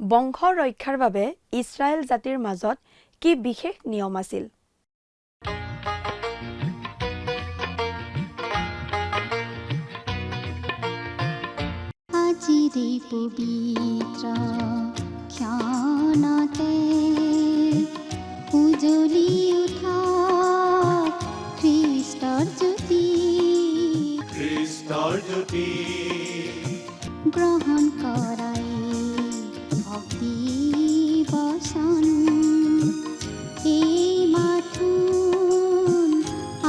বংশ ৰক্ষাৰ বাবে ইছৰাইল জাতিৰ মাজত কি বিশেষ নিয়ম আছিল? আজিৰে পবিত্ৰ ক্ষণতে উজ্বলি উঠা খ্ৰীষ্টৰ জ্যোতি গ্ৰহণ কৰাই ভক্তি বচন এই মাথোন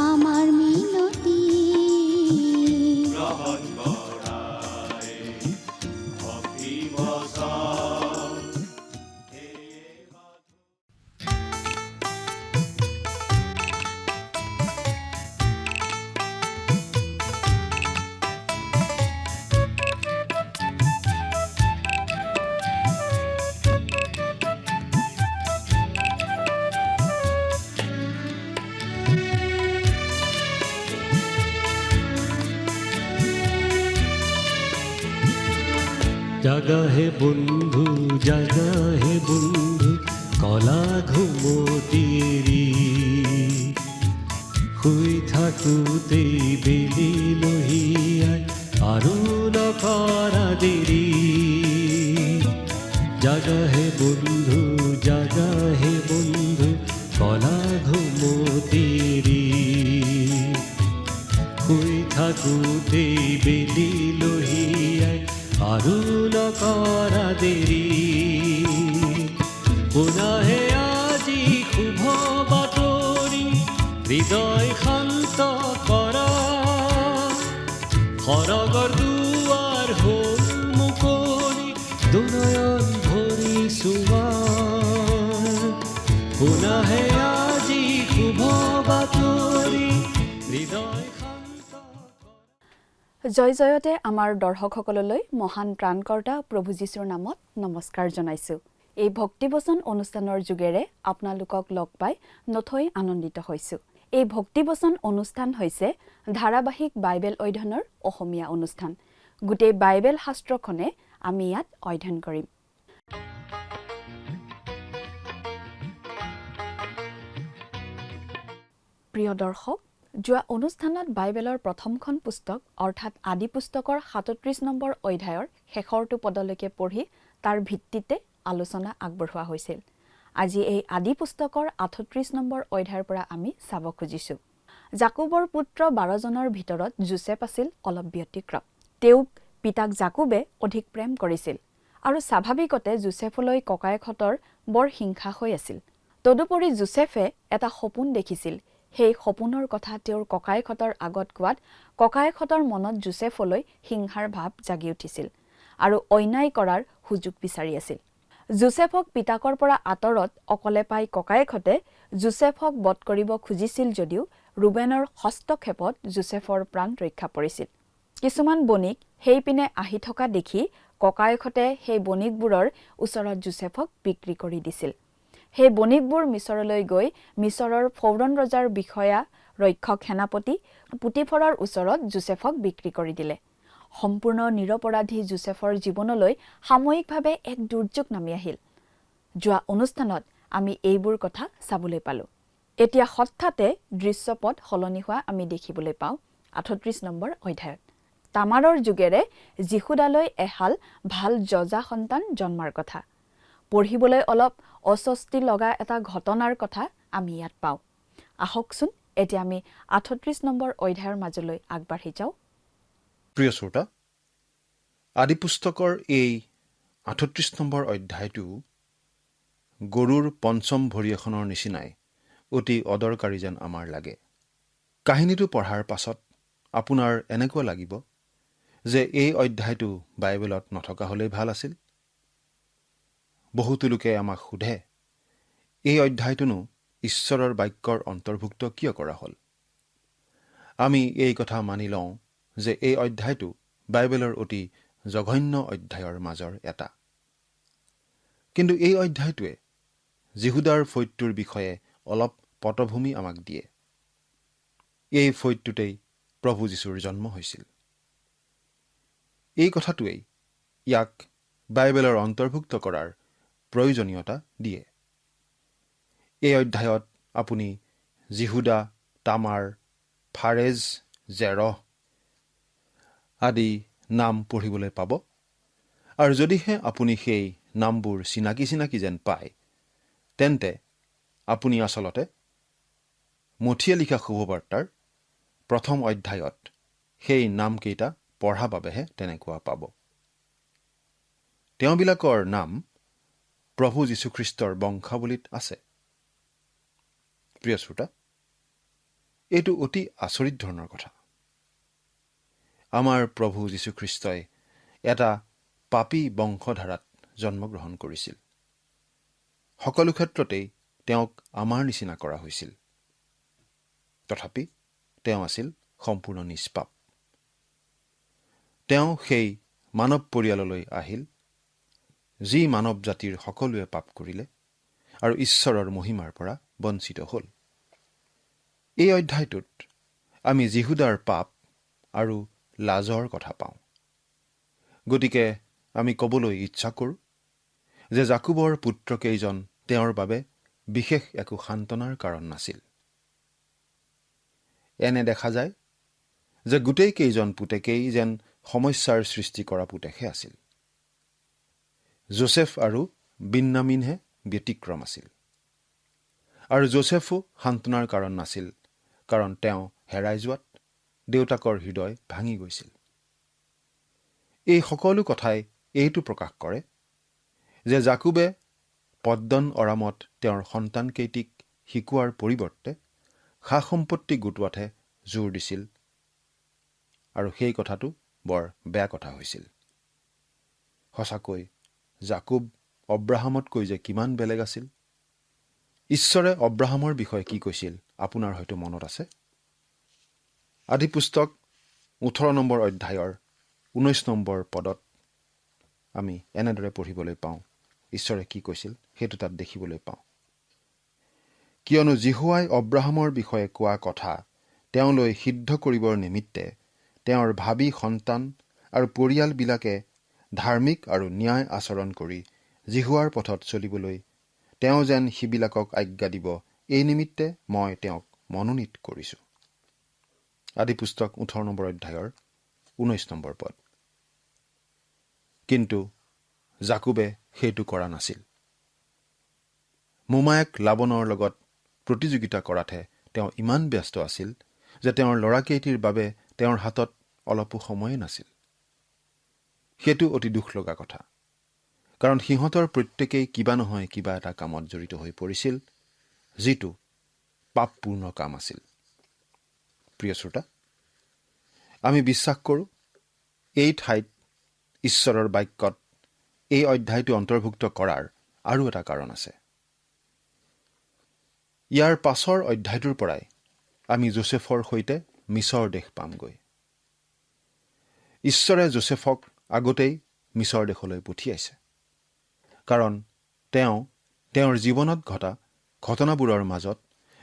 আমাৰ মিনতি গ্ৰহণ কৰাই ভক্তি বচন। জাগা হে বন্ধু কলা ঘুমতিৰি শুই থাকোঁতেই বেলি লহিয়াই আৰু নকৰা দেৰি। জাগা হে বন্ধু কলা ঘুমতিৰি শুই থাকোঁতেই বেলি লহিয়াই আৰু নকৰা দেৰি। পুনহে আজি শুভ বাতৰি হৃদয় শান্ত কৰা, সৰগৰ দুৱাৰ হ'ল মুকলি দুনয়ন ভৰি চোৱাৰ। পুনহে আজি শুভ বাতৰি হৃদয় জয় জয়তে আমাৰ দৰ্শকসকললৈ মহান ত্ৰাণকৰ্তা প্ৰভু যীশুৰ নামত নমস্কাৰ জনাইছোঁ। এই ভক্তিবচন অনুষ্ঠানৰ যোগেৰে আপোনালোকক লগ পাই নথৈ আনন্দিত হৈছোঁ। এই ভক্তিবচন অনুষ্ঠান হৈছে ধাৰাবাহিক বাইবেল অধ্যয়নৰ অসমীয়া অনুষ্ঠান। গোটেই বাইবেল শাস্ত্ৰখনে আমি ইয়াত অধ্যয়ন কৰিম। প্ৰিয় দৰ্শক, যোৱা অনুষ্ঠানত বাইবেলৰ প্ৰথমখন পুস্তক অৰ্থাৎ আদি পুস্তকৰ ৩৭ নম্বৰ অধ্যায়ৰ শেষৰটো পদলৈকে পঢ়ি তাৰ ভিত্তিতে আলোচনা আগবঢ়োৱা হৈছিল। আজি এই আদি পুস্তকৰ ৩৮ নম্বৰ অধ্যায়ৰ পৰা আমি চাব খুজিছোঁ। জাকুবৰ পুত্ৰ ১২ জনৰ ভিতৰত যোছেফ আছিল অলপ ব্যতিক্ৰম। তেওঁক পিতাক জাকুবে অধিক প্ৰেম কৰিছিল আৰু স্বাভাৱিকতে যোছেফলৈ ককায়েকহঁতৰ বৰ হিংসা হৈ আছিল। তদুপৰি যোছেফে এটা সপোন দেখিছিল। সেই সপোনৰ কথা তেওঁৰ ককায়েকহঁতৰ আগত কোৱাত ককায়েকহঁতৰ মনত যোছেফলৈ হিংসাৰ ভাৱ জাগি উঠিছিল আৰু অন্যায় কৰাৰ সুযোগ বিচাৰি আছিল। যোছেফক পিতাকৰ পৰা আঁতৰত অকলে পাই ককায়েকহঁতে যোছেফক বধ কৰিব খুজিছিল যদিও ৰুবেনৰ হস্তক্ষেপত যোছেফৰ প্ৰাণ ৰক্ষা পৰিছিল। কিছুমান বণিক সেইপিনে আহি থকা দেখি ককায়েকহঁতে সেই বণিকবোৰৰ ওচৰত যোছেফক বিক্ৰী কৰি দিছিল। সেই বণিকবোৰ মিছৰলৈ গৈ মিছৰৰ ফৌৰন ৰজাৰ বিষয়া ৰক্ষক সেনাপতি পুতিফৰৰ ওচৰত যোছেফক বিক্ৰী কৰি দিলে। সম্পূৰ্ণ নিৰপৰাধী যোছেফৰ জীৱনলৈ সাময়িকভাৱে এক দুৰ্যোগ নামি আহিল। যোৱা অনুষ্ঠানত আমি এইবোৰ কথা চাবলৈ পালোঁ। এতিয়া হঠাতে দৃশ্যপট সলনি হোৱা আমি দেখিবলৈ পাওঁ ৩৮ নম্বৰ অধ্যায়ত। তামাৰৰ যোগেৰে যীশুদালৈ এহাল ভাল যজা সন্তান জন্মাৰ কথা। পঢ়িবলৈ অলপ অস্বস্তি লগা এটা ঘটনাৰ কথা আমি ইয়াত পাওঁ। আহকচোন এতিয়া আমি ৩৮ নম্বৰ অধ্যায়ৰ মাজলৈ আগবাঢ়ি যাওঁ। প্ৰিয় শ্ৰোতা, আদি পুস্তকৰ এই ৩৮ নম্বৰ অধ্যায়টো গৰুৰ পঞ্চম ভৰি এখনৰ নিচিনাই অতি অদৰকাৰী যেন আমাৰ লাগে। কাহিনীটো পঢ়াৰ পাছত আপোনাৰ এনেকুৱা লাগিব যে এই অধ্যায়টো বাইবেলত নথকা হ'লেই ভাল আছিল। বহুতো লোকে আমাক সোধে, এই অধ্যায়টোনো ঈশ্বৰৰ বাক্যৰ অন্তৰ্ভুক্ত কিয় কৰা হ'ল? আমি এই কথা মানি লওঁ যে এই অধ্যায়টো বাইবেলৰ অতি জঘন্য অধ্যায়ৰ মাজৰ এটা। কিন্তু এই অধ্যায়টোৱে যীহুদাৰ ফৈদটোৰ বিষয়ে অলপ পটভূমি আমাক দিয়ে। এই ফৈদটোতেই প্ৰভু যীশুৰ জন্ম হৈছিল। এই কথাটোৱেই ইয়াক বাইবেলৰ অন্তৰ্ভুক্ত কৰাৰ প্ৰয়োজনীয়তা দিয়ে। এই অধ্যায়ত আপুনি জিহুদা, তামাৰ, ফাৰেজ, জেৰহ আদি নাম পঢ়িবলৈ পাব। আৰু যদিহে আপুনি সেই নামবোৰ চিনাকি যেন পায়, তেন্তে আপুনি আচলতে মথিয়ে লিখা শুভবাৰ্তাৰ প্ৰথম অধ্যায়ত সেই নামকেইটা পঢ়া বাবেহে তেনেকুৱা পাব। তেওঁবিলাকৰ নাম প্ৰভু যীশুখ্ৰীষ্টৰ বংশাৱলীত আছে। প্ৰিয় শ্ৰোতা, এইটো অতি আচৰিত ধৰণৰ কথা। আমাৰ প্ৰভু যীশুখ্ৰীষ্টই এটা পাপী বংশধাৰাত জন্মগ্ৰহণ কৰিছিল। সকলো ক্ষেত্ৰতেই তেওঁক আমাৰ নিচিনা কৰা হৈছিল। তথাপি তেওঁ আছিল সম্পূৰ্ণ নিষ্পাপ। তেওঁ সেই মানৱ পৰিয়াললৈ আহিল, যি মানৱ জাতিৰ সকলোৱে পাপ কৰিলে আৰু ঈশ্বৰৰ মহিমাৰ পৰা বঞ্চিত হ'ল। এই অধ্যায়টোত আমি জিহুদাৰ পাপ আৰু লাজৰ কথা পাওঁ। গতিকে আমি ক'বলৈ ইচ্ছা কৰোঁ যে জাকুবৰ পুত্ৰকেইজন তেওঁৰ বাবে বিশেষ একো সান্তনাৰ কাৰণ নাছিল। এনে দেখা যায় যে গোটেই কেইজন পুতেকেই যেন সমস্যাৰ সৃষ্টি কৰা পুতেকহে আছিল। যোচেফ আৰু বিন্যামিনহে ব্যতিক্ৰম আছিল। আৰু যোচেফো সান্তনাৰ কাৰণ নাছিল, কাৰণ তেওঁ হেৰাই যোৱাত দেউতাকৰ হৃদয় ভাঙি গৈছিল। এই সকলো কথাই এইটো প্ৰকাশ কৰে যে জাকুবে পদ্দন অৰামত তেওঁৰ সন্তানকেইটিক শিকোৱাৰ পৰিৱৰ্তে সা সম্পত্তি গোটোৱাতহে জোৰ দিছিল, আৰু সেই কথাটো বৰ বেয়া কথা হৈছিল। সঁচাকৈ জাকুব অব্ৰাহামতকৈ যে কিমান বেলেগ আছিল। ঈশ্বৰে অব্ৰাহামৰ বিষয়ে কি কৈছিল আপোনাৰ হয়তো মনত আছে। আদিপুস্তক 18 নম্বৰ অধ্যায়ৰ 19 নম্বৰ পদত আমি এনেদৰে পঢ়িবলৈ পাওঁ। ঈশ্বৰে কি কৈছিল সেইটো তাত দেখিবলৈ পাওঁ। কিয়নো জিহুৱাই অব্ৰাহামৰ বিষয়ে কোৱা কথা তেওঁলৈ সিদ্ধ কৰিবৰ নিমিত্তে তেওঁৰ ভাবী সন্তান আৰু পৰিয়ালবিলাকে ধাৰ্মিক আৰু ন্যায় আচৰণ কৰি জিহুৱাৰ পথত চলিবলৈ তেওঁ যেন সিবিলাকক আজ্ঞা দিব, এই নিমিত্তে মই তেওঁক মনোনীত কৰিছোঁ। আদিপুস্তক 18 নম্বৰ অধ্যায়ৰ 19 নম্বৰ পদ। কিন্তু জাকুবে সেইটো কৰা নাছিল। মোমায়েক লাবনৰ লগত প্ৰতিযোগিতা কৰাতহে তেওঁ ইমান ব্যস্ত আছিল যে তেওঁৰ ল'ৰাকেইটিৰ বাবে তেওঁৰ হাতত অলপো সময়ে নাছিল। সেইটো অতি দুখ লগা কথা, কাৰণ সিহঁতৰ প্ৰত্যেকেই কিবা নহয় কিবা এটা কামত জড়িত হৈ পৰিছিল, যিটো পাপপূৰ্ণ কাম আছিল। প্ৰিয় শ্ৰোতা, আমি বিশ্বাস কৰোঁ এই ঠাইত ঈশ্বৰৰ বাক্যত এই অধ্যায়টো অন্তৰ্ভুক্ত কৰাৰ আৰু এটা কাৰণ আছে। ইয়াৰ পাছৰ অধ্যায়টোৰ পৰাই আমি যোচেফৰ সৈতে মিছৰ দেশ পামগৈ। ঈশ্বৰে যোচেফক আগতেই মিছৰ দেশলৈ পঠিয়াইছে, কাৰণ তেওঁ তেওঁৰ জীৱনত ঘটা ঘটনাবোৰৰ মাজত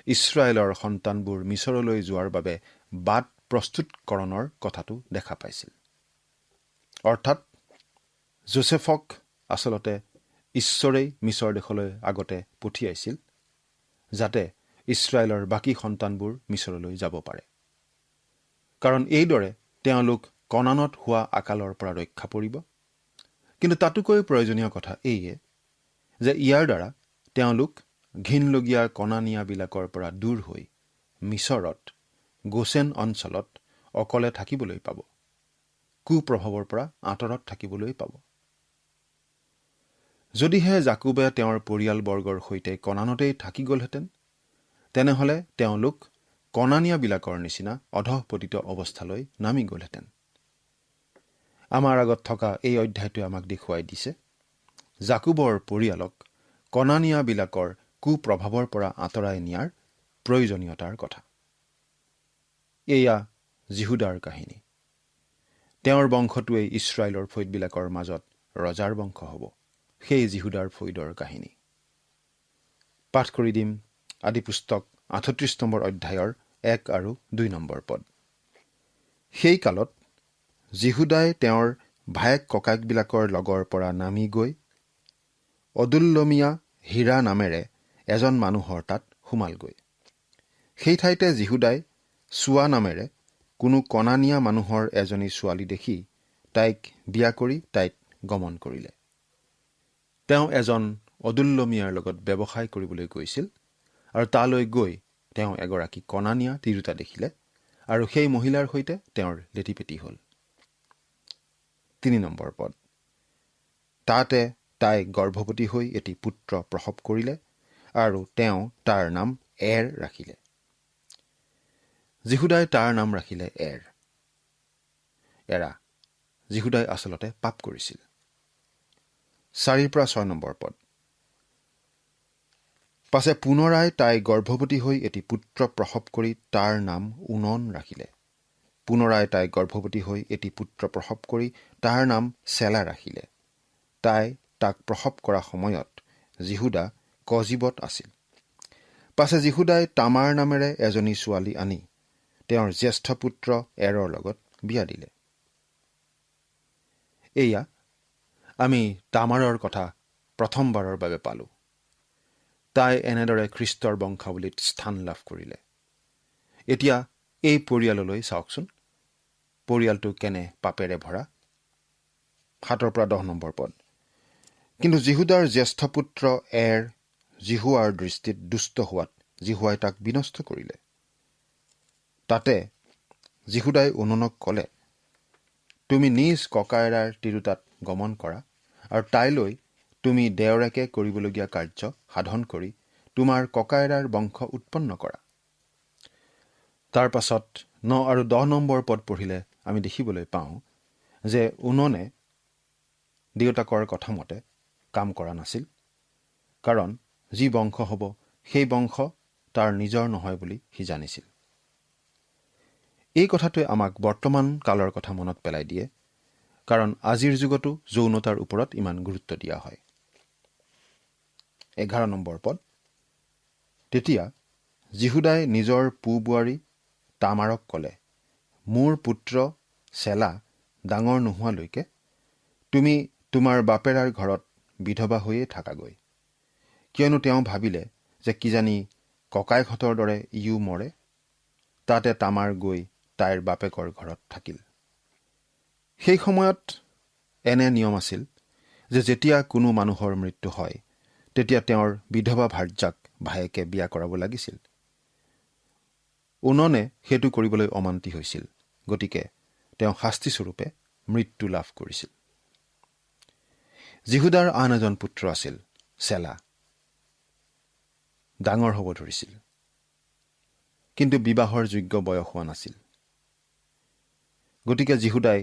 ইছৰাইলৰ সন্তানবোৰ মিছৰলৈ যোৱাৰ বাবে বাট প্ৰস্তুতকৰণৰ কথাটো দেখা পাইছিল। অৰ্থাৎ যোচেফক আচলতে ঈশ্বৰেই মিছৰ দেশলৈ আগতে পঠিয়াইছিল, যাতে ইছৰাইলৰ বাকী সন্তানবোৰ মিছৰলৈ যাব পাৰে। কাৰণ এইদৰে তেওঁলোক কনানত হোৱা আকালৰ পৰা ৰক্ষা পৰিব। কিন্তু তাতোকৈ প্ৰয়োজনীয় কথা এইয়ে যে ইয়াৰ দ্বাৰা তেওঁলোক ঘিনলগীয়া কনানীয়াবিলাকৰ পৰা দূৰ হৈ মিছৰত গোচেন অঞ্চলত অকলে থাকিবলৈ পাব, কুপ্ৰভাৱৰ পৰা আঁতৰত থাকিবলৈ পাব। যদিহে জাকুবে তেওঁৰ পৰিয়ালবৰ্গৰ সৈতে কনানতেই থাকি গ'লহেঁতেন, তেনেহ'লে তেওঁলোক কনানীয়াবিলাকৰ নিচিনা অধঃপতিত অৱস্থালৈ নামি গ'লহেঁতেন। আমাৰ আগত থকা এই অধ্যায়টোৱে আমাক দেখুৱাই দিছে জাকুবৰ পৰিয়ালক কনানীয়াবিলাকৰ কুপ্ৰভাৱৰ পৰা আঁতৰাই নিয়াৰ প্ৰয়োজনীয়তাৰ কথা। এয়া জিহুদাৰ কাহিনী। তেওঁৰ বংশটোৱেই ইছৰাইলৰ ফৈদবিলাকৰ মাজত ৰজাৰ বংশ হ'ব। সেই জিহুদাৰ ফৈদৰ কাহিনী পাঠ কৰি দিম। আদিপুস্তক 38 নম্বৰ অধ্যায়ৰ 1 আৰু 2 নম্বৰ পদ। সেই কালত জিহুদাই তেওঁৰ ভায়েক ককায়েকবিলাকৰ লগৰ পৰা নামি গৈ অদুল্লমীয়া হীৰা নামেৰে এজন মানুহৰ তাত সোমালগৈ। সেই ঠাইতে যীহুদাই চোৱা নামেৰে কোনো কণানীয়া মানুহৰ এজনী ছোৱালী দেখি তাইক বিয়া কৰি তাইক গমন কৰিলে। তেওঁ এজন অদুল্লমীয়াৰ লগত ব্যৱসায় কৰিবলৈ গৈছিল আৰু তালৈ গৈ তেওঁ এগৰাকী কণানীয়া তিৰোতা দেখিলে আৰু সেই মহিলাৰ সৈতে তেওঁৰ লেটিপেটি হ'ল। 3 নম্বৰ পদ। তাতে তাই গৰ্ভৱতী হৈ এটি পুত্ৰ প্ৰসৱ কৰিলে আৰু তেওঁ তাৰ নাম এৰ ৰাখিলে। যীহুদাই তাৰ নাম ৰাখিলে এৰা। যীহুদাই আচলতে পাপ কৰিছিল। 4-6 নম্বৰ পদ। পাছে পুনৰাই তাই গৰ্ভৱতী হৈ এটি পুত্ৰ প্ৰসৱ কৰি তাৰ নাম উনন ৰাখিলে। পুনৰাই তাই গৰ্ভৱতী হৈ এটি পুত্ৰ প্ৰসৱ কৰি তাৰ নাম চেলা ৰাখিলে। তাই তাক প্ৰসৱ কৰা সময়ত যীহুদা কজিবত আছিল। পাছে যীহুদাই তামাৰ নামেৰে এজনী ছোৱালী আনি তেওঁৰ জ্যেষ্ঠ পুত্ৰ এৰৰ লগত বিয়া দিলে। এয়া আমি তামাৰৰ কথা প্ৰথমবাৰৰ বাবে পালোঁ। তাই এনেদৰে খ্ৰীষ্টৰ বংশাৱলীত স্থান লাভ কৰিলে। এতিয়া এই পৰিয়াললৈ চাওকচোন, পৰিয়ালটো কেনে পাপেৰে ভৰা। 7-10 নম্বৰ পদ। কিন্তু যীহুদাৰ জ্যেষ্ঠ পুত্ৰ জিহুৱাৰ দৃষ্টিত দুষ্ট হোৱাত জিহুৱাই তাক বিনষ্ট কৰিলে। তাতে যীহুদাই উননক ক'লে, তুমি নিজ ককায়েৰাৰ তিৰোতাত গমন কৰা আৰু তাইলৈ তুমি দেওৰেকে কৰিবলগীয়া কাৰ্য সাধন কৰি তোমাৰ ককায়েৰাৰ বংশ উৎপন্ন কৰা। তাৰ পাছত 9 আৰু 10 নম্বৰ পদ পঢ়িলে আমি দেখিবলৈ পাওঁ যে উননে দেউতাকৰ কথামতে কাম কৰা নাছিল, কাৰণ যি বংশ হ'ব সেই বংশ তাৰ নিজৰ নহয় বুলি সি জানিছিল। এই কথাটোৱে আমাক বৰ্তমান কালৰ কথা মনত পেলাই দিয়ে, কাৰণ আজিৰ যুগতো যৌনতাৰ ওপৰত ইমান গুৰুত্ব দিয়া হয়। 11 নম্বৰ পদ। তেতিয়া যীহুদাই নিজৰ পু-বোৱাৰী তামাৰক ক'লে, মোৰ পুত্ৰ চেলা ডাঙৰ নোহোৱালৈকে তুমি তোমাৰ বাপেৰাৰ ঘৰত বিধৱা হৈয়ে থাকাগৈ। কিয়নো তেওঁ ভাবিলে যে কিজানি ককায়েকহঁতৰ দৰে ইও মৰে। তাতে তামাৰ গৈ তাইৰ বাপেকৰ ঘৰত থাকিল। সেই সময়ত এনে নিয়ম আছিল যে যেতিয়া কোনো মানুহৰ মৃত্যু হয় তেতিয়া তেওঁৰ বিধৱা ভাৰ্যাক ভায়েকে বিয়া কৰাব লাগিছিল। উননে সেইটো কৰিবলৈ অমান্তি হৈছিল, গতিকে তেওঁ শাস্তিস্বৰূপে মৃত্যু লাভ কৰিছিল। যীহুদাৰ আন এজন পুত্ৰ আছিল চেলা। ডাঙৰ হ'ব ধৰিছিল, কিন্তু বিবাহৰ যোগ্য বয়স হোৱা নাছিল। গতিকে যীহুদাই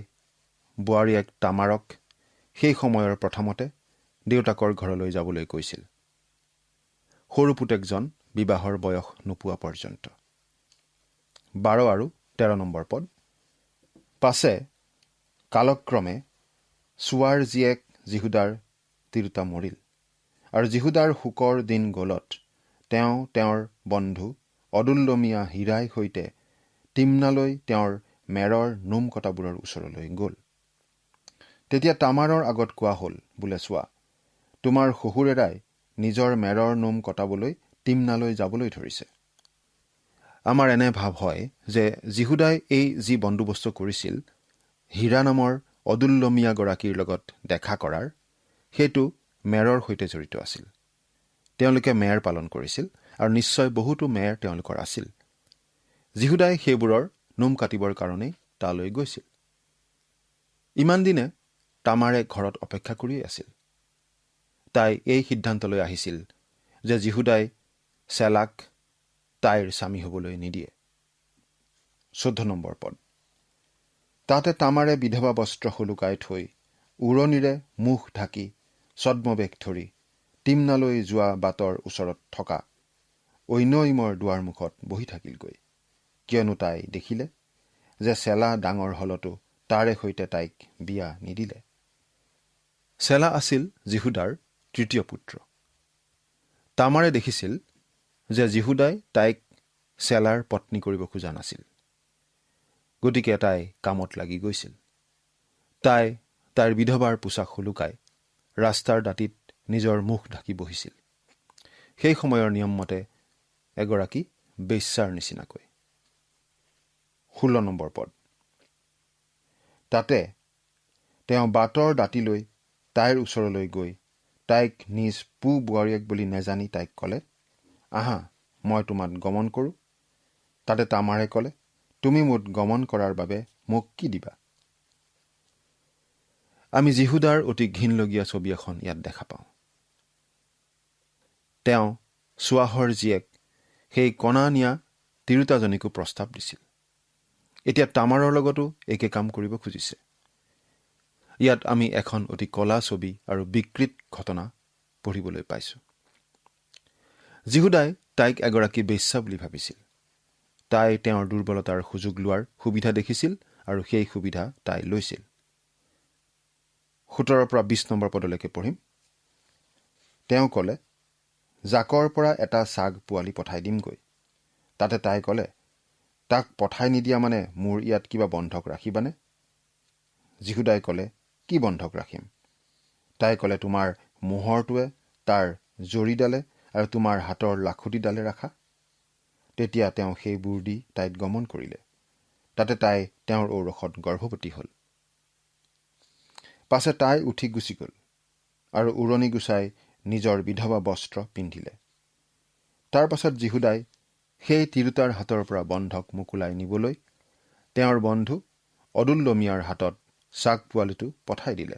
বোৱাৰীয়েক তামাৰক সেই সময়ৰ প্ৰথমতে দেউতাকৰ ঘৰলৈ যাবলৈ কৈছিল, সৰু পুতেকজন বিবাহৰ বয়স নোপোৱা পৰ্যন্ত। 12 আৰু 13 নম্বৰ পদ। পাছে কালক্ৰমে চোৱাৰ জীয়েক যীহুদাৰ তিৰোতা মৰিল, আৰু যীহুদাৰ শোকৰ দিন গলত তেওঁ তেওঁৰ বন্ধু অদুল্লমীয়া হীৰাই সৈতে তিমনালৈ তেওঁৰ মেৰৰ নোম কটাবোৰৰ ওচৰলৈ গ'ল। তেতিয়া তামাৰৰ আগত কোৱা হ'ল, বোলে চোৱা, তোমাৰ শহুৰেৰাই নিজৰ মেৰৰ নোম কটাবলৈ তিমনালৈ যাবলৈ ধৰিছে। আমাৰ এনে ভাৱ হয় যে যীহুদাই এই যি বন্দোবস্ত কৰিছিল হীৰা নামৰ অদুল্লমীয়াগৰাকীৰ লগত দেখা কৰাৰ, সেইটো মেৰৰ সৈতে জড়িত আছিল। তেওঁলোকে মেৰ পালন কৰিছিল আৰু নিশ্চয় বহুতো মেৰ তেওঁলোকৰ আছিল। যীহুদাই সেইবোৰৰ নোম কাটিবৰ কাৰণেই তালৈ গৈছিল। ইমান দিনে তামাৰে ঘৰত অপেক্ষা কৰিয়েই আছিল। তাই এই সিদ্ধান্তলৈ আহিছিল যে যীহুদাই চেলাক তাইৰ স্বামী হ'বলৈ নিদিয়ে। 14 নম্বৰ পদ। তাতে তামাৰে বিধৱা বস্ত্ৰ সলুকাই থৈ উৰণিৰে মুখ ঢাকি ছদ্মবেশ ধৰি তিমনালৈ যোৱা বাটৰ ওচৰত থকা ঐনইমৰ দুৱাৰমুখত বহি থাকিলগৈ, কিয়নো তাই দেখিলে যে চেলা ডাঙৰ হলতো তাৰে সৈতে তাইক বিয়া নিদিলে। চেলা আছিল যীহুদাৰ তৃতীয় পুত্ৰ। তামাৰে দেখিছিল যে যীহুদাই তাইক চেলাৰ পত্নী কৰিব খোজা নাছিল, গতিকে তাই কামত লাগি গৈছিল। তাই তাইৰ বিধৱাৰ পোছাক সুলুকাই ৰাস্তাৰ দাঁতিত নিজৰ মুখ ঢাকি বহিছিল। সেই সময়ৰ নিয়ম মতে এগৰাকী বেশ্যাৰ নিচিনাকৈ। 16 নম্বৰ পদ। তাতে তেওঁ বাটৰ দাঁতিলৈ তাইৰ ওচৰলৈ গৈ তাইক নিজ পু বোৱাৰীয়েক বুলি নেজানি তাইক ক'লে, আহা, মই তোমাক গমন কৰোঁ। তাতে তামাৰে ক'লে, তুমি মোক গমন কৰাৰ বাবে মোক কি দিবা? আমি যীহুদাৰ অতি ঘিনলগীয়া ছবি এখন ইয়াত দেখা পাওঁ। তেওঁ চোৱাহৰ জীয়েক সেই কণা নিয়া তিৰোতাজনীকো প্ৰস্তাৱ দিছিল। এতিয়া তামাৰৰ লগতো একে কাম কৰিব খুজিছে। ইয়াত আমি এখন অতি কলা ছবি আৰু বিকৃত ঘটনা পঢ়িবলৈ পাইছোঁ। যীহুদাই তাইক এগৰাকী বেশ্যা বুলি ভাবিছিল। তাই তেওঁৰ দুৰ্বলতাৰ সুযোগ লোৱাৰ সুবিধা দেখিছিল আৰু সেই সুবিধা তাই লৈছিল। 17 পৰা 20 নম্বৰ পদলৈকে পঢ়িম। তেওঁ ক'লে, জাকৰ পৰা এটা ছাগ পোৱালি পঠাই দিমগৈ। তাতে তাই ক'লে, তাক পঠাই নিদিয়া মানে মোৰ ইয়াত কিবা বন্ধক ৰাখিবানে? যীহুদাই ক'লে, কি বন্ধক ৰাখিম? তাই ক'লে, তোমাৰ মোহৰটোৱে তাৰ জৰীডালে আৰু তোমাৰ হাতৰ লাখুটিডালে ৰাখা। তেতিয়া তেওঁ সেইবোৰ দি তাইক গমন কৰিলে। তাতে তাই তেওঁৰ ঔৰসত গৰ্ভৱতী হ'ল। পাছে তাই উঠি গুচি গ'ল আৰু উৰণি গুচাই নিজৰ বিধৱা বস্ত্ৰ পিন্ধিলে। তাৰ পাছত যীহুদাই সেই তিৰোতাৰ হাতৰ পৰা বন্ধক মোকোলাই নিবলৈ তেওঁৰ বন্ধু অদুল্লমিয়াৰ হাতত ছাগ পোৱালিটো পঠাই দিলে,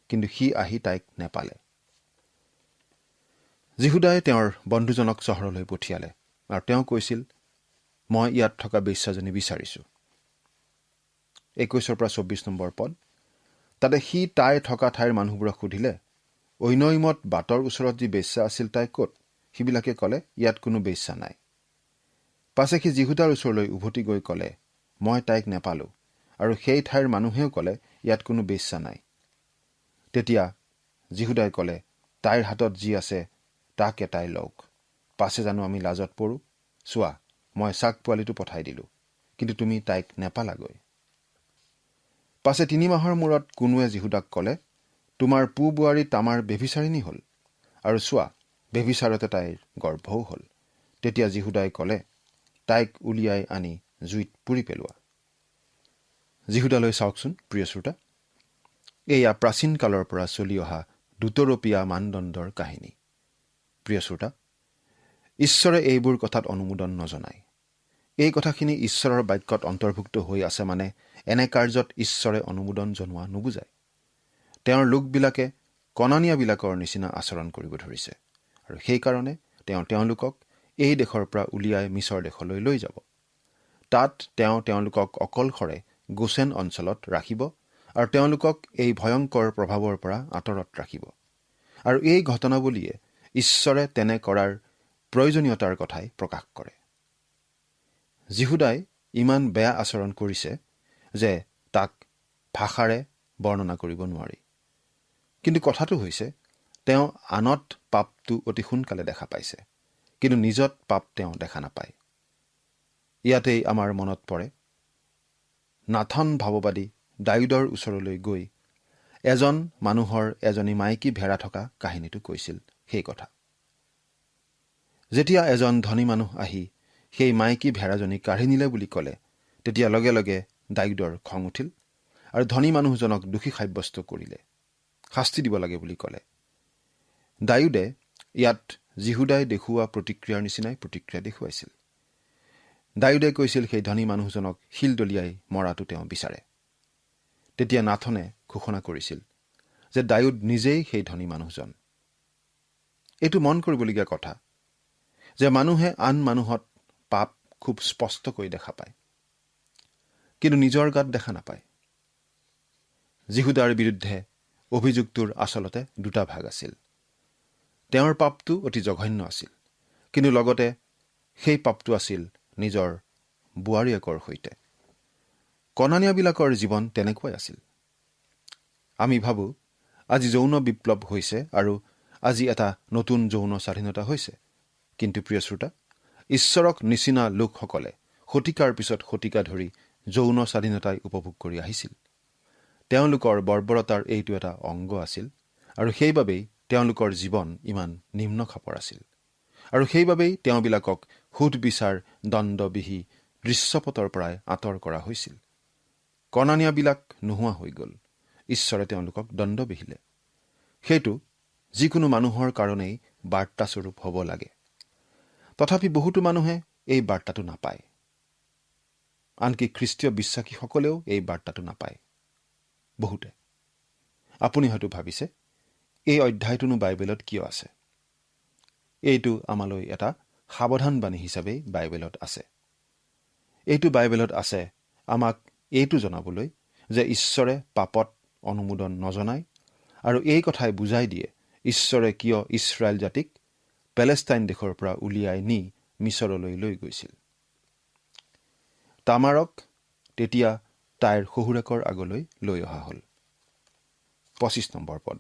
কিন্তু সি আহি তাইক নেপালে। যীহুদাই তেওঁৰ বন্ধুজনক চহৰলৈ পঠিয়ালে আৰু তেওঁ কৈছিল, মই ইয়াত থকা বেশ্যাজনী বিচাৰিছোঁ। 21 পৰা 24 নম্বৰ পদ। তাতে সি তাই থকা ঠাইৰ মানুহবোৰক সুধিলে, ঐনৈমত বাটৰ ওচৰত যি বেশ্যা আছিল তাই ক'ত? সিবিলাকে ক'লে, ইয়াত কোনো বেশ্যা নাই। পাছে সি যীহুদাৰ ওচৰলৈ উভতি গৈ ক'লে, মই তাইক নেপালোঁ, আৰু সেই ঠাইৰ মানুহেও ক'লে, ইয়াত কোনো বেশ্যা নাই। তেতিয়া যীহুদাই ক'লে, তাইৰ হাতত যি আছে তাকে তাই লওক। পাছে জানো আমি লাজত পৰোঁ? চোৱা, মই ছাগ পোৱালিটো পঠাই দিলোঁ, কিন্তু তুমি তাইক নেপালাগৈ। পাছে 3 মাহৰ মূৰত কোনোৱে যীহুদাক ক'লে, তোমাৰ পু বোৱাৰী তামাৰ বেভিচাৰিণী হ'ল, আৰু চোৱা, বেভিচাৰতে তাইৰ গৰ্ভও হ'ল। তেতিয়া যীহুদাই ক'লে, তাইক উলিয়াই আনি জুইত পুৰি পেলোৱা। যীহুদালৈ চাওকচোন প্ৰিয় শ্ৰোতা। এয়া প্ৰাচীন কালৰ পৰা চলি অহা দুতৰপীয়া মানদণ্ডৰ কাহিনী। প্ৰিয় শ্ৰোতা, ঈশ্বৰে এইবোৰ কথাত অনুমোদন নজনায়। এই কথাখিনি ঈশ্বৰৰ বাক্যত অন্তৰ্ভুক্ত হৈ আছে মানে এনে কাৰ্যত ঈশ্বৰে অনুমোদন জনোৱা নুবুজায়। তেওঁৰ লোকবিলাকে কনানীয়াবিলাকৰ নিচিনা আচৰণ কৰিব ধৰিছে, আৰু সেইকাৰণে তেওঁ তেওঁলোকক এই দেশৰ পৰা উলিয়াই মিছৰ দেশলৈ লৈ যাব। তাত তেওঁ তেওঁলোকক অকলশৰে গোচেন অঞ্চলত ৰাখিব আৰু তেওঁলোকক এই ভয়ংকৰ প্ৰভাৱৰ পৰা আঁতৰত ৰাখিব। আৰু এই ঘটনাৱলীয়ে ঈশ্বৰে তেনে কৰাৰ প্ৰয়োজনীয়তাৰ কথাই প্ৰকাশ কৰে। যীহুদাই ইমান বেয়া আচৰণ কৰিছে যে তাক ভাষাৰে বৰ্ণনা কৰিব নোৱাৰি। কিন্তু কথাটো হৈছে, তেওঁ আনত পাপটো অতি সোনকালে দেখা পাইছে, কিন্তু নিজত পাপ তেওঁ দেখা নাপায়। ইয়াতেই আমাৰ মনত পৰে নাথন ভাৱবাদী দাউদৰ ওচৰলৈ গৈ এজন মানুহৰ এজনী মাইকী ভেড়া থকা কাহিনীটো কৈছিল। সেই কথা, যেতিয়া এজন ধনী মানুহ আহি সেই মাইকী ভেড়াজনী কাঢ়ি নিলে বুলি ক'লে, তেতিয়া লগে লগে দাউদৰ খং উঠিল আৰু ধনী মানুহজনক দোষী সাব্যস্ত কৰিলে, শাস্তি দিব লাগে বুলি ক'লে। দাউদে ইয়াত যীহুদাই দেখুওৱা প্ৰতিক্ৰিয়াৰ নিচিনাই প্ৰতিক্ৰিয়া দেখুৱাইছিল। দাউদে কৈছিল সেই ধনী মানুহজনক শিল দলিয়াই মৰাটো তেওঁ বিচাৰে। তেতিয়া নাথনে ঘোষণা কৰিছিল যে দাউদ নিজেই সেই ধনী মানুহজন। এইটো মন কৰিবলগীয়া কথা যে মানুহে আন মানুহত পাপ খুব স্পষ্টকৈ দেখা পায়, কিন্তু নিজৰ গাত দেখা নাপায়। যীহুদাৰ বিৰুদ্ধে অভিযোগটোৰ আচলতে দুটা ভাগ আছিল। তেওঁৰ পাপটো অতি জঘন্য আছিল, কিন্তু লগতে সেই পাপটো আছিল নিজৰ বোৱাৰীয়েকৰ সৈতে। কনানীয়াবিলাকৰ জীৱন তেনেকুৱাই আছিল। আমি ভাবোঁ আজি যৌন বিপ্লৱ হৈছে আৰু আজি এটা নতুন যৌন স্বাধীনতা হৈছে, কিন্তু প্ৰিয় শ্ৰোতা, ঈশ্বৰক নিচিনা লোকসকলে শতিকাৰ পিছত শতিকা ধৰি যৌন স্বাধীনতাই উপভোগ কৰি আহিছিল। তেওঁলোকৰ বৰ্বৰতাৰ এইটো এটা অংগ আছিল আৰু সেইবাবেই তেওঁলোকৰ জীৱন ইমান নিম্ন খাপৰ আছিল আৰু সেইবাবেই তেওঁবিলাকক সুধবিচাৰ দণ্ডবিহী দৃশ্যপটৰ পৰাই আঁতৰ কৰা হৈছিল। কণানীয়াবিলাক নোহোৱা হৈ গ'ল। ঈশ্বৰে তেওঁলোকক দণ্ড বিহিলে। সেইটো যিকোনো মানুহৰ কাৰণেই বাৰ্তাস্বৰূপ হ'ব লাগে। তথাপি বহুতো মানুহে এই বাৰ্তাটো নাপায়। আনকি খ্ৰীষ্টীয় বিশ্বাসীসকলেও এই বাৰ্তাটো নাপায়। বহুতে। আপুনি হয়তো ভাবিছে এই অধ্যায়টোনো বাইবেলত কিয় আছে? এইটো আমালৈ এটা সাৱধানবাণী হিচাপে বাইবেলত আছে। এইটো বাইবেলত আছে আমাক এইটো জনাবলৈ যে ঈশ্বৰে পাপত অনুমোদন নজনায় আৰু এই কথাই বুজাই দিয়ে ঈশ্বৰে কিয় ইছৰাইল জাতিক পেলেষ্টাইন দেশৰ পৰা উলিয়াই নি মিছৰলৈ লৈ গৈছিল। তামাৰক তেতিয়া তাইৰ শহুৰেকৰ আগলৈ লৈ অহা হ'ল। 25 নম্বৰ পদ।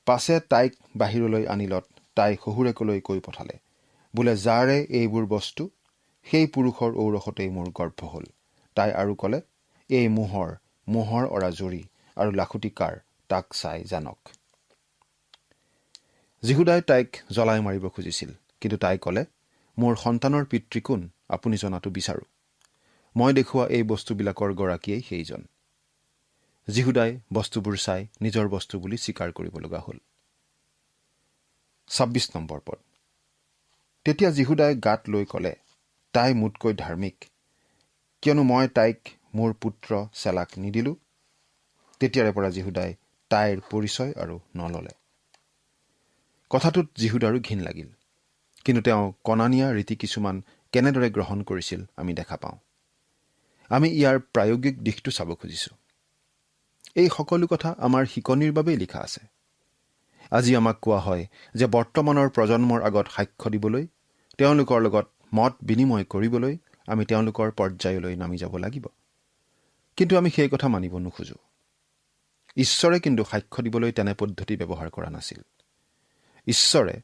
পাছে তাইক বাহিৰলৈ আনিলত তাই শহুৰেকলৈ কৈ পঠালে, বোলে যাৰে এইবোৰ বস্তু সেই পুৰুষৰ ঔৰসতেই মোৰ গৰ্ভ হ'ল। তাই আৰু ক'লে, এই মোহৰ অৰা জৰি আৰু লাখুটি কাৰ, তাক চাই জানক। যীহুদাই তাইক জ্বলাই মাৰিব খুজিছিল, কিন্তু তাই ক'লে, মোৰ সন্তানৰ পিতৃ কোন আপুনি জনাটো বিচাৰোঁ। মই দেখুওৱা এই বস্তুবিলাকৰ গৰাকীয়েই সেইজন। যীহুদাই বস্তুবোৰ চাই নিজৰ বস্তু বুলি স্বীকাৰ কৰিব লগা হ'ল। 26 নম্বৰ পদ। তেতিয়া যীহুদাই গাত লৈ ক'লে, তাই মোতকৈ ধাৰ্মিক, কিয়নো মই তাইক মোৰ পুত্ৰ চেলাক নিদিলোঁ। তেতিয়াৰে পৰা যীহুদাই তাইৰ পৰিচয় আৰু নললে। কথাটোত যীহুদাৰো ঘিণ লাগিল, কিন্তু তেওঁ কণানীয়া ৰীতি কিছুমান কেনেদৰে গ্ৰহণ কৰিছিল আমি দেখা পাওঁ। আমি ইয়াৰ প্ৰায়োগিক দিশটো চাব খুজিছোঁ। এই সকলো কথা আমাৰ শিকনিৰ বাবেই লিখা আছে। আজি আমাক কোৱা হয় যে বৰ্তমানৰ প্ৰজন্মৰ আগত সাক্ষ্য দিবলৈ, তেওঁলোকৰ লগত মত বিনিময় কৰিবলৈ আমি তেওঁলোকৰ পৰ্যায়লৈ নামি যাব লাগিব। কিন্তু আমি সেই কথা মানিব নোখোজোঁ। ঈশ্বৰে কিন্তু সাক্ষ্য দিবলৈ তেনে পদ্ধতি ব্যৱহাৰ কৰা নাছিল। ঈশ্বৰে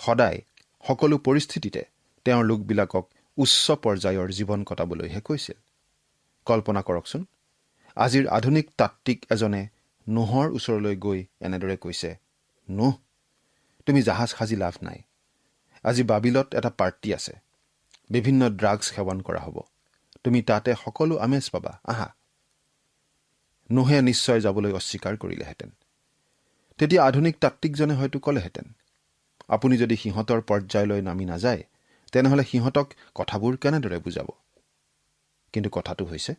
সদায় সকলো পৰিস্থিতিতে তেওঁৰ লোকবিলাকক উচ্চ পৰ্যায়ৰ জীৱন কটাবলৈহে কৈছিল। কল্পনা কৰকচোন, আজিৰ আধুনিক তাত্ত্বিক এজনে নোহৰ ওচৰলৈ গৈ এনেদৰে কৈছে, নোহ, তুমি জাহাজ সাজি লাভ নাই। আজি বাবিলত এটা পাৰ্টি আছে। বিভিন্ন ড্ৰাগছ সেৱন কৰা হ'ব। তুমি তাতে সকলো আমেজ পাবা, আহা। নোহে নিশ্চয় যাবলৈ অস্বীকাৰ কৰিলেহেঁতেন। তেতিয়া আধুনিক তাত্ত্বিকজনে হয়তো ক'লেহেঁতেন, আপুনি যদি সিহঁতৰ পৰ্যায়লৈ নামি নাযায়, তেনেহ'লে সিহঁতক কথাবোৰ কেনেদৰে বুজাব? কিন্তু কথাটো হৈছে,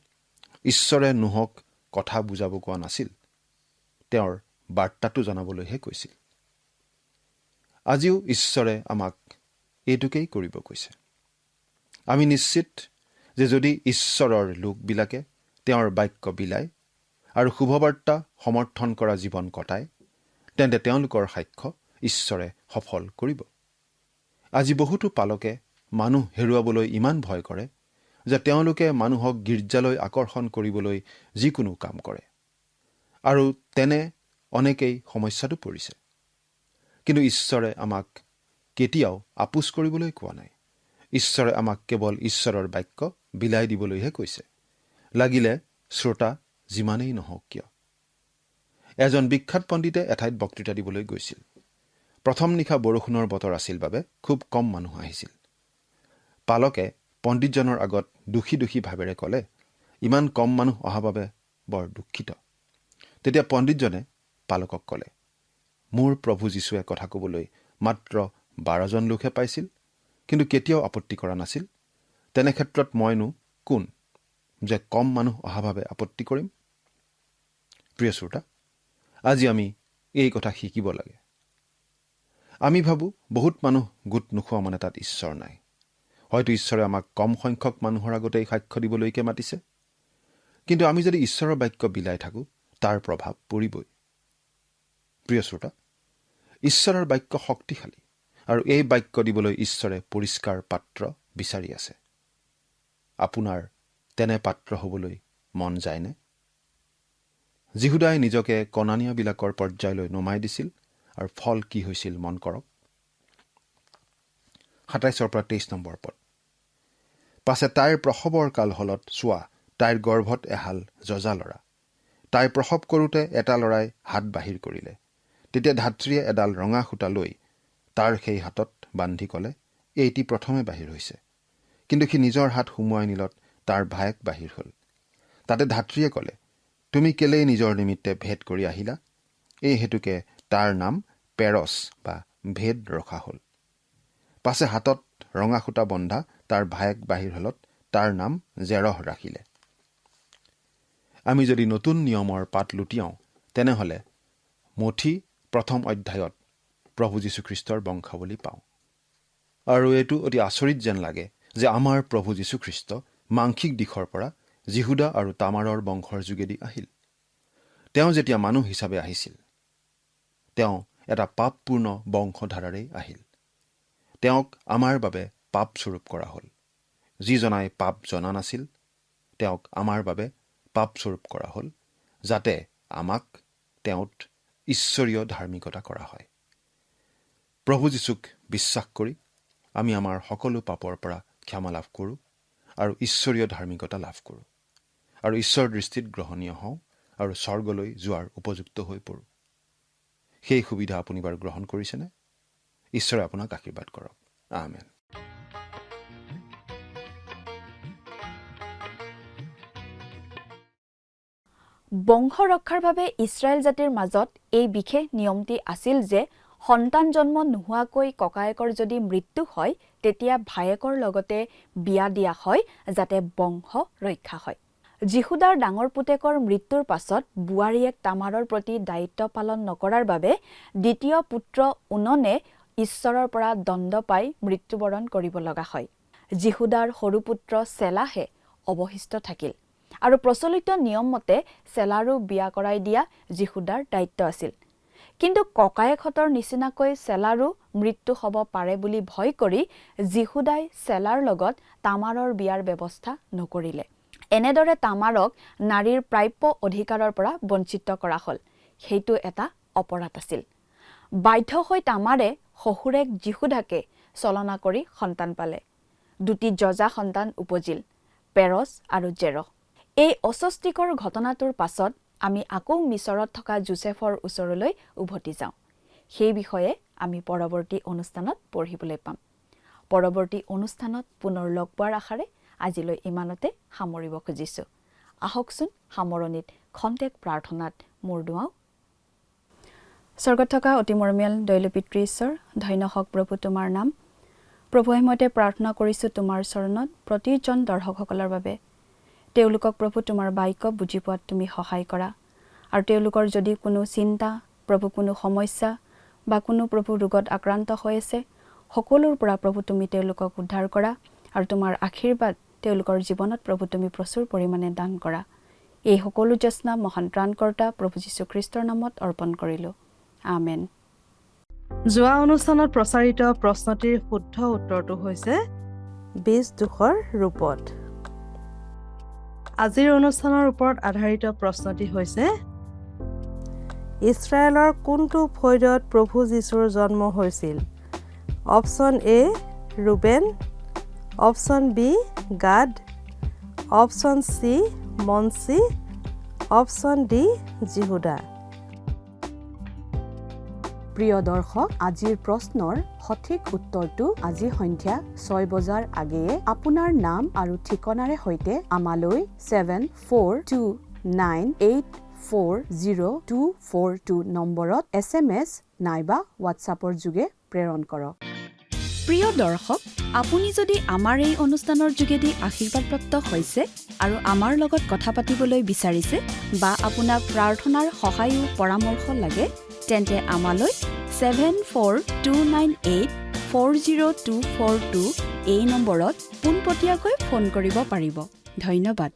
ঈশ্বৰে নোহক কথা বুজাব কোৱা নাছিল, তেওঁৰ বাৰ্তাটো জনাবলৈহে কৈছিল। আজিও ঈশ্বৰে আমাক এইটোকেই কৰিব কৈছে। আমি নিশ্চিত যে যদি ঈশ্বৰৰ লোকবিলাকে তেওঁৰ বাক্য বিলায় আৰু শুভবাৰ্তা সমৰ্থন কৰা জীৱন কটায়, তেন্তে তেওঁলোকৰ সাক্ষ্য ঈশ্বৰে সফল কৰিব। আজি বহুতো পালকে মানুহ হেৰুৱাবলৈ ইমান ভয় কৰে যে তেওঁলোকে মানুহক গীৰ্জালৈ আকৰ্ষণ কৰিবলৈ যিকোনো কাম কৰে, আৰু তেনে অনেকেই সমস্যাতো পৰিছে। কিন্তু ঈশ্বৰে আমাক কেতিয়াও আপোচ কৰিবলৈ কোৱা নাই। ঈশ্বৰে আমাক কেৱল ঈশ্বৰৰ বাক্য বিলাই দিবলৈহে কৈছে, লাগিলে শ্ৰোতা যিমানেই নহওক কিয়। এজন বিখ্যাত পণ্ডিতে এঠাইত বক্তৃতা দিবলৈ গৈছিল। প্ৰথম নিশা বৰষুণৰ বতৰ আছিল বাবে খুব কম মানুহ আহিছিল। পালকে পণ্ডিতজনৰ আগত দুখী ভাৱেৰে ক'লে, ইমান কম মানুহ অহা বাবে বৰ দুখিত। তেতিয়া পণ্ডিতজনে পালকক ক'লে, মোৰ প্ৰভু যীশুৱে কথা ক'বলৈ মাত্ৰ 12জন লোকহে পাইছিল, কিন্তু কেতিয়াও আপত্তি কৰা নাছিল। তেনে ক্ষেত্ৰত মইনো কোন যে কম মানুহ অহা বাবে আপত্তি কৰিম? প্ৰিয় শ্ৰোতা, আজি আমি এই কথা শিকিব লাগে। আমি ভাবোঁ বহুত মানুহ গোট নোখোৱা মানে তাত ঈশ্বৰ নাই। হয়তো ঈশ্বৰে আমাক কম সংখ্যক মানুহৰ আগতেই সাক্ষ্য দিবলৈকে মাতিছে। কিন্তু আমি যদি ঈশ্বৰৰ বাক্য বিলাই থাকোঁ, তাৰ প্ৰভাৱ পৰিবই। প্ৰিয় শ্ৰোতা, ঈশ্বৰৰ বাক্য শক্তিশালী, আৰু এই বাক্য দিবলৈ ঈশ্বৰে পৰিষ্কাৰ পাত্ৰ বিচাৰি আছে। আপোনাৰ তেনে পাত্ৰ হ'বলৈ মন যায়নে? যীহুদাই নিজকে কণানীয়াবিলাকৰ পৰ্যায়লৈ নমাই দিছিল, আৰু ফল কি হৈছিল মন কৰক। 27 পৰা 23 নম্বৰ পদ। পাছে তাইৰ প্ৰসৱৰ কাল হলত চোৱা, তাইৰ গৰ্ভত এহাল যজা ল'ৰা, তাই প্ৰসৱ কৰোঁতে এটা ল'ৰাই হাত বাহিৰ কৰিলে। তেতিয়া ধাত্ৰীয়ে এডাল ৰঙা সূতা লৈ তাৰ সেই হাতত বান্ধি ক'লে, এইটি প্ৰথমে বাহিৰ হৈছে। কিন্তু সি নিজৰ হাত সুমুৱাই নিলত তাৰ ভায়েক বাহিৰ হ'ল। তাতে ধাত্ৰীয়ে ক'লে, তুমি কেলেই নিজৰ নিমিত্তে ভেদ কৰি আহিলা? এই হেতুকে তাৰ নাম পেৰছ বা ভেদ ৰখা হ'ল। পাছে হাতত ৰঙা সূতা বন্ধা তাৰ ভায়েক বাহিৰ হ'লত তাৰ নাম জেৰহ ৰাখিলে। আমি যদি নতুন নিয়মৰ পাত লুটিয়াওঁ তেনেহ'লে মঠি 1ম অধ্যায়ত প্ৰভু যীশুখ্ৰীষ্টৰ বংশাৱলী পাওঁ। আৰু এইটো অতি আচৰিত যেন লাগে যে আমাৰ প্ৰভু যীশুখ্ৰীষ্ট মাংসিক দিশৰ পৰা যিহুদা আৰু তামাৰৰ বংশৰ যোগেদি আহিল। তেওঁ যেতিয়া মানুহ হিচাপে আহিছিল, তেওঁ এটা পাপপূৰ্ণ বংশধাৰাৰেই আহিল। তেওঁক আমাৰ বাবে পাপস্বৰূপ কৰা হ'ল। যিজনাই পাপ জনা নাছিল, তেওঁক আমাৰ বাবে পাপস্বৰূপ কৰা হ'ল, যাতে আমাক তেওঁত ঈশ্বৰীয় ধাৰ্মিকতা কৰা হয়। প্ৰভু যীশুক বিশ্বাস কৰি আমি আমাৰ সকলো পাপৰ পৰা ক্ষমা লাভ কৰোঁ আৰু ঈশ্বৰীয় ধাৰ্মিকতা লাভ কৰোঁ আৰু ঈশ্বৰৰ দৃষ্টিত গ্ৰহণীয় হওঁ আৰু স্বৰ্গলৈ যোৱাৰ উপযুক্ত হৈ পৰোঁ। সেই সুবিধা আপুনি বাৰু গ্ৰহণ কৰিছেনে? ঈশ্বৰে আপোনাক আশীৰ্বাদ কৰক। আমেন। বংশ ৰক্ষাৰ বাবে ইছৰাইল জাতিৰ মাজত এই বিশেষ নিয়মটি আছিল যে সন্তান জন্ম নোহোৱাকৈ ককায়েকৰ যদি মৃত্যু হয় তেতিয়া ভায়েকৰ লগতে বিয়া দিয়া হয় যাতে বংশ ৰক্ষা হয়। যিহুদাৰ ডাঙৰ পুতেকৰ মৃত্যুৰ পাছত বোৱাৰীয়েক তামাৰৰ প্ৰতি দায়িত্ব পালন নকৰাৰ বাবে দ্বিতীয় পুত্ৰ ওননে ঈশ্বৰৰ পৰা দণ্ড পাই মৃত্যুবৰণ কৰিব লগা হয়। যিহুদাৰ সৰু পুত্ৰ চেলাহে অৱশিষ্ট থাকিল আৰু প্ৰচলিত নিয়ম মতে চেলাৰো বিয়া কৰাই দিয়া যিহুদাৰ দায়িত্ব আছিল। কিন্তু ককায়েকহঁতৰ নিচিনাকৈ চেলাৰো মৃত্যু হ'ব পাৰে বুলি ভয় কৰি যিহুদাই চেলাৰ লগত তামাৰৰ বিয়াৰ ব্যৱস্থা নকৰিলে। এনেদৰে তামাৰক নাৰীৰ প্ৰাপ্য অধিকাৰৰ পৰা বঞ্চিত কৰা হ'ল। সেইটো এটা অপৰাধ আছিল। বাধ্য হৈ তামাৰে শহুৰেক যিহুদাকে চলনা কৰি সন্তান পালে। 2টি যজা সন্তান উপজিল, পেৰছ আৰু জেৰহ। এই অস্বস্তিকৰ ঘটনাটোৰ পাছত আমি আকৌ মিছৰত থকা যোছেফৰ ওচৰলৈ উভতি যাওঁ। সেই বিষয়ে আমি পৰৱৰ্তী অনুষ্ঠানত পঢ়িবলৈ পাম। পৰৱৰ্তী অনুষ্ঠানত পুনৰ লগ পোৱাৰ আশাৰে আজিলৈ ইমানতে সামৰিব খুজিছোঁ। আহকচোন সামৰণিত খন্তেক প্ৰাৰ্থনাত মূৰ দুৱাওঁ। স্বৰ্গত থকা অতি মৰমীয়াল দয়ালু পিতৃ ঈশ্বৰ, ধন্য হওক প্ৰভু তোমাৰ নাম। প্ৰভু মতে প্ৰাৰ্থনা কৰিছোঁ তোমাৰ চৰণত প্ৰতিজন দৰ্শকসকলৰ বাবে। তেওঁলোকক প্ৰভু তোমাৰ বাক্য বুজি পোৱাত তুমি সহায় কৰা আৰু তেওঁলোকৰ যদি কোনো চিন্তা, প্ৰভু কোনো সমস্যা বা কোনো প্ৰভু ৰোগত আক্ৰান্ত হৈ আছে, সকলোৰ পৰা প্ৰভু তুমি তেওঁলোকক উদ্ধাৰ কৰা আৰু তোমাৰ আশীৰ্বাদ তেওঁলোকৰ জীৱনত প্ৰভু তুমি প্ৰচুৰ পৰিমাণে দান কৰা। এই সকলো যত্ন মহান ত্ৰাণকৰ্তা প্ৰভু যীশুখ্ৰীষ্টৰ নামত অৰ্পণ কৰিলোঁ। আমেন। যোৱা অনুষ্ঠানত প্ৰচাৰিত প্ৰশ্নটিৰ শুদ্ধ উত্তৰটো হৈছে বীজ দুখৰ ৰূপত। আজিৰ অনুষ্ঠানৰ ওপৰত আধাৰিত প্ৰশ্নটি হৈছে ইছৰাইলৰ কোনটো ফৈদত প্ৰভু যীশুৰ জন্ম হৈছিল? Option A Reuben, option B Gad, option C মনচি, অপশ্যন ডি যিহুদা। প্ৰিয় দৰ্শক, আজিৰ প্ৰশ্নৰ সঠিক উত্তৰটো আজি সন্ধিয়া 6 বজাৰ আগেয়ে আপোনাৰ নাম আৰু ঠিকনাৰে সৈতে আমালৈ 7429840242 নম্বৰত SMS নাইবা হোৱাটছআপৰ যোগে প্ৰেৰণ কৰক। প্ৰিয় দৰ্শক, আপুনি যদি আমাৰ এই অনুষ্ঠানৰ যোগেদি আশীৰ্বাদপ্ৰাপ্ত হৈছে আৰু আমাৰ লগত কথা পাতিবলৈ বিচাৰিছে বা আপোনাক প্ৰাৰ্থনাৰ সহায় পৰামৰ্শ লাগে, তেন্তে আমালৈ 7429840242 এই নম্বৰত পোনপটীয়াকৈ ফোন কৰিব পাৰিব। ধন্যবাদ।